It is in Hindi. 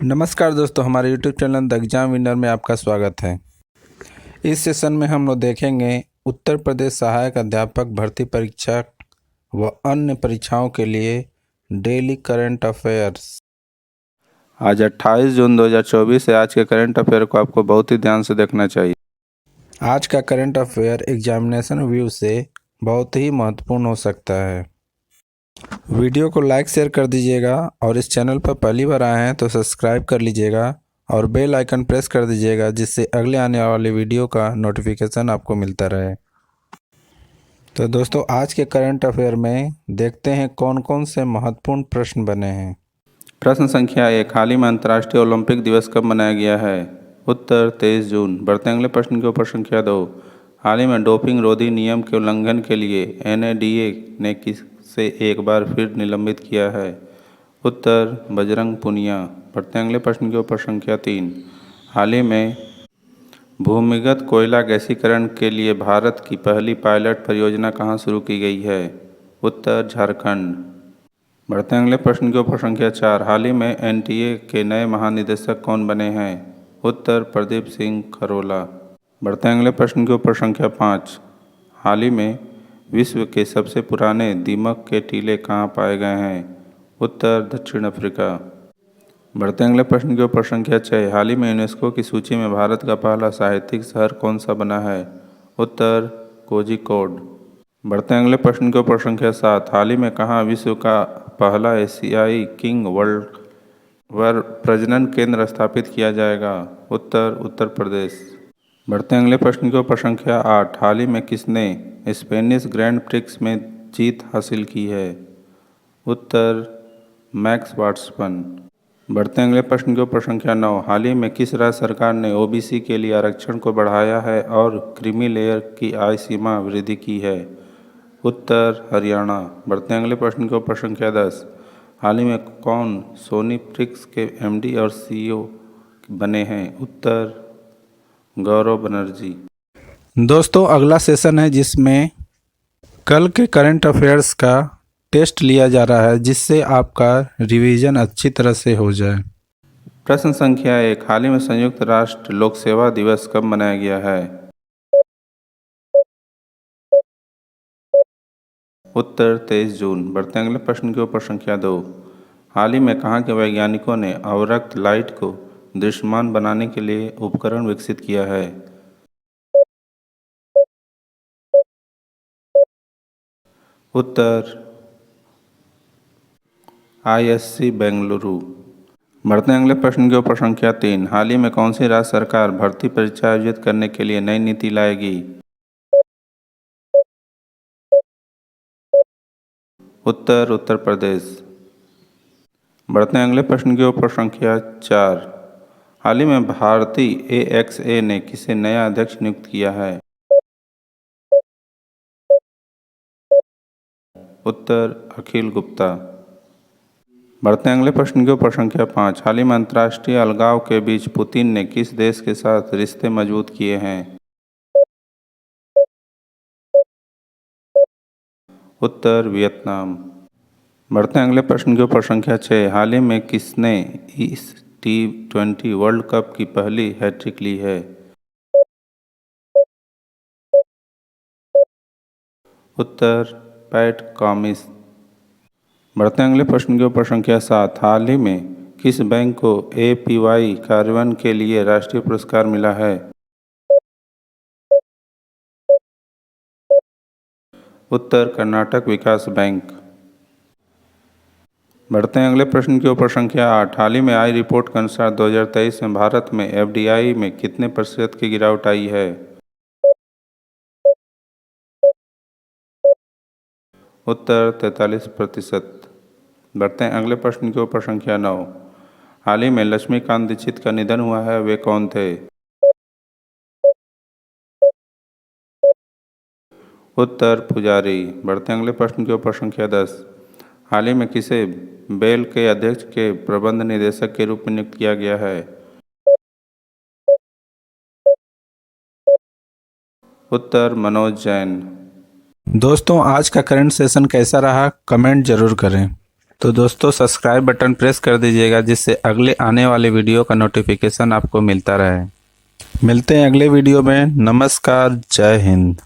नमस्कार दोस्तों, हमारे YouTube channel the exam winner में आपका स्वागत है। इस सेशन में हम लोग देखेंगे उत्तर प्रदेश सहायक अध्यापक भर्ती परीक्षा व अन्य परीक्षाओं के लिए डेली करंट अफेयर्स। आज 28 जून 2024 है। आज के करंट अफेयर को आपको बहुत ही ध्यान से देखना चाहिए। आज का करंट अफेयर एग्जामिनेशन व्यू से बहुत ही महत्वपूर्ण हो सकता है। वीडियो को लाइक शेयर कर दीजिएगा और इस चैनल पर पहली बार आए हैं तो सब्सक्राइब कर लीजिएगा और बेल आइकन प्रेस कर दीजिएगा, जिससे अगले आने वाले वीडियो का नोटिफिकेशन आपको मिलता रहे। तो दोस्तों, आज के करंट अफेयर में देखते हैं कौन कौन से महत्वपूर्ण प्रश्न बने हैं। प्रश्न संख्या 1, हाल ही में अंतर्राष्ट्रीय ओलंपिक दिवस कब मनाया गया है? उत्तर 23 जून। बढ़ते अगले प्रश्न के ऊपर संख्या 2, हाल ही में डोपिंग रोधी नियम के उल्लंघन के लिए NADA ने किसे एक बार फिर निलंबित किया है? उत्तर बजरंग पुनिया। बढ़ते अगले प्रश्न के ऊपर संख्या 3, हाल ही में भूमिगत कोयला गैसीकरण के लिए भारत की पहली पायलट परियोजना कहाँ शुरू की गई है? उत्तर झारखंड। बढ़ते अगले प्रश्न के ऊपर संख्या 4, हाल ही में NTA के नए महानिदेशक कौन बने हैं? उत्तर प्रदीप सिंह खरोला। बढ़ते अगले प्रश्न के ऊपर संख्या 5, हाल ही में विश्व के सबसे पुराने दीमक के टीले कहाँ पाए गए हैं? उत्तर दक्षिण अफ्रीका। बढ़ते अगले प्रश्न के ऊपर संख्या 6, हाल ही में यूनेस्को की सूची में भारत का पहला साहित्यिक शहर कौन सा बना है? उत्तर कोझिकोड। बढ़ते अगले प्रश्न के ऊपर संख्या 7, हाल ही में कहाँ विश्व का पहला एशियाई किंग वर्ल्ड प्रजनन केंद्र स्थापित किया जाएगा? उत्तर उत्तर प्रदेश। बढ़ते अगले प्रश्न के ऊपर संख्या 8, हाल ही में किसने स्पेनिश ग्रैंड प्रिक्स में जीत हासिल की है? उत्तर मैक्स वर्स्टेपन। बढ़ते अगले प्रश्न के ऊपर संख्या 9, हाल ही में किस राज्य सरकार ने OBC के लिए आरक्षण को बढ़ाया है और क्रीमी लेयर की आय सीमा वृद्धि की है? उत्तर हरियाणा। बढ़ते अगले प्रश्न के ऊपर संख्या 10, हाल ही में कौन सोनी प्रिक्स के MD और CEO बने हैं? उत्तर गौरव बनर्जी। दोस्तों, अगला सेशन है जिसमें कल के करंट अफेयर्स का टेस्ट लिया जा रहा है, जिससे आपका रिवीजन अच्छी तरह से हो जाए। प्रश्न संख्या 1, हाल ही में संयुक्त राष्ट्र लोक सेवा दिवस कब मनाया गया है? उत्तर 23 जून। बढ़ते अगले प्रश्न के ऊपर संख्या 2, हाल ही में कहाँ के वैज्ञानिकों ने अवरक्त लाइट को दृश्यमान बनाने के लिए उपकरण विकसित किया है? उत्तर ISC बेंगलुरु। बढ़ते अगले प्रश्न के ऊपर संख्या 3, हाल ही में कौन सी राज्य सरकार भर्ती परीक्षा आयोजित करने के लिए नई नीति लाएगी? उत्तर उत्तर प्रदेश। बढ़ते अगले प्रश्न के ऊपर संख्या 4, हाल ही में भारतीय AXA ने किसे नया अध्यक्ष नियुक्त किया है? उत्तर अखिल गुप्ता। बढ़ते अगले प्रश्न के ऊपर संख्या 5, हाल ही में अंतर्राष्ट्रीय अलगाव के बीच पुतिन ने किस देश के साथ रिश्ते मजबूत किए हैं? उत्तर वियतनाम। बढ़ते अगले प्रश्न के ऊपर संख्या 6, हाल ही में किसने इस T20 वर्ल्ड कप की पहली हैट्रिक ली है? उत्तर पैट कमिंस। बढ़ते अगले प्रश्न के ऊपर संख्या 7, हाल ही में किस बैंक को APY कार्यान्वयन के लिए राष्ट्रीय पुरस्कार मिला है? उत्तर कर्नाटक विकास बैंक। बढ़ते हैं अगले प्रश्न के ऊपर संख्या 8, हाल ही में आई रिपोर्ट के अनुसार 2023 में भारत में FDI में कितने प्रतिशत की गिरावट आई है? उत्तर 43%। बढ़ते हैं अगले प्रश्न के ऊपर संख्या 9, हाल ही में लक्ष्मीकांत दीक्षित का निधन हुआ है, वे कौन थे? उत्तर पुजारी। बढ़ते हैं अगले प्रश्न के ऊपर संख्या 10, हाल ही में किसे बेल के अध्यक्ष के प्रबंध निदेशक के रूप में नियुक्त किया गया है? उत्तर मनोज जैन। दोस्तों, आज का करंट सेशन कैसा रहा कमेंट जरूर करें। तो दोस्तों सब्सक्राइब बटन प्रेस कर दीजिएगा, जिससे अगले आने वाले वीडियो का नोटिफिकेशन आपको मिलता रहे। मिलते हैं अगले वीडियो में। नमस्कार, जय हिंद।